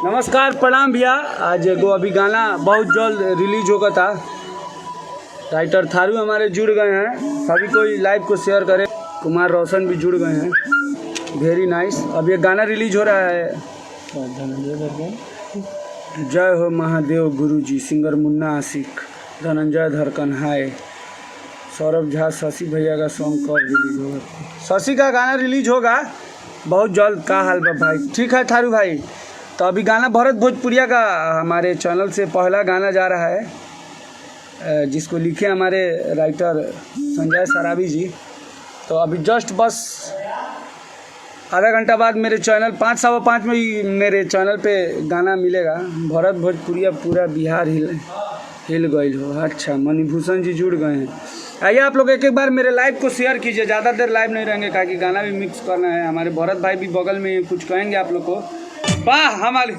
नमस्कार प्रणाम भैया। आज एगो अभी गाना बहुत जल्द रिलीज होगा था। राइटर थारू हमारे जुड़ गए हैं, सभी कोई लाइव को शेयर करे। कुमार रोशन भी जुड़ गए हैं, वेरी नाइस। अब ये गाना रिलीज हो रहा है। जय हो महादेव गुरुजी, सिंगर मुन्ना आशिक, धनंजय धड़कन, हाय सौरभ झा। शशि भैया का सॉन्ग कब रिलीज होगा? शशि का गाना रिलीज होगा बहुत जल्द। का हाल बा भाई? ठीक है थारू भाई। तो अभी गाना भरत भोजपुरिया का हमारे चैनल से पहला गाना जा रहा है, जिसको लिखे हमारे राइटर संजय सराबी जी। तो अभी जस्ट बस आधा घंटा बाद मेरे चैनल 5:15 में ही मेरे चैनल पे गाना मिलेगा। भरत भोजपुरिया पूरा बिहार हिल गई हो। अच्छा, मणिभूषण जी जुड़ गए हैं। आइए आप लोग एक बार मेरे लाइव को शेयर कीजिए। ज़्यादा देर लाइव नहीं रहेंगे ताकि गाना भी मिक्स करना है। हमारे भरत भाई भी बगल में कुछ कहेंगे आप लोग को। वाह हमारे,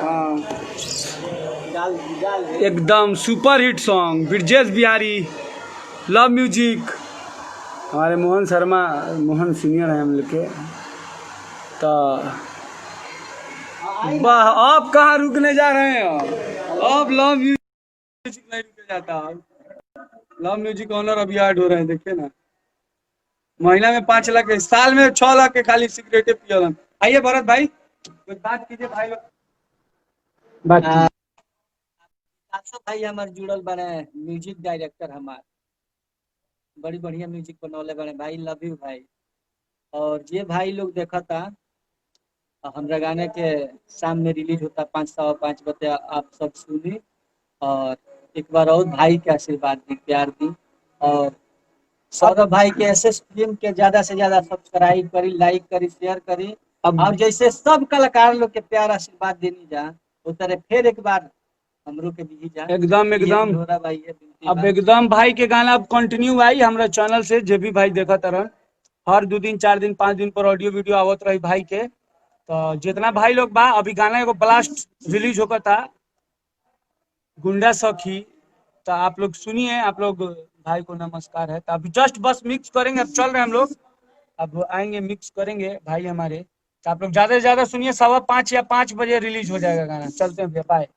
हाँ एकदम super hit song, Brijesh Bihari, love music. हमारे मोहन शर्मा, मोहन सीनियर है हम लोग के। तो वाह, आप कहाँ रुकने जा रहे हैं? अब लव म्यूजिक नहीं रुके जाता। लव म्यूजिक ऑनर अभी ऐड हो रहे हैं, देखिए ना। महीना में 5 लाख, साल में 6 लाख के खाली सिगरेटे पियल। आइए भरत भाई कुछ बात कीजिए भाई लोग। बात भाई हमारे जुड़ल बने म्यूजिक डायरेक्टर, हमार बड़ी बढ़िया म्यूजिक बनौले बने भाई। लव यू भाई। और ये भाई लोग देखा था हमरा गाने के शाम में रिलीज होता 5:15 बजे। आप सब सुनी और एक बार और भाई के आशीर्वाद दी, प्यार दी। और सौरभ भाई के एसएस फिल्म के ज्यादा से ज्यादा सब्सक्राइब करी, लाइक करी, शेयर करी। और जैसे सब कलाकार लोग के प्यार आशीर्वाद देनी जा, उस तरह फिर एक बार हमरो के भी जा। एकदम भाई अब एकदम भाई के गाना अब कंटिन्यू आई हमारे चैनल से। जे भी भाई देखा तरह हर 2 दिन 4 दिन 5 दिन पर ऑडियो वीडियो आवत रही भाई के। तो जितना भाई लोग बा, अभी गाना एगो ब्लास्ट रिलीज होगा था, गुंडा सखी। तो आप लोग सुनिए। आप लोग भाई को नमस्कार है। तो अभी जस्ट बस मिक्स करेंगे, अब चल रहे हैं हम लोग, अब आएंगे मिक्स करेंगे भाई हमारे। तो आप लोग ज्यादा से ज्यादा सुनिए। 5:15 या 5 बजे रिलीज हो जाएगा गाना। चलते हैं भैया, बाय।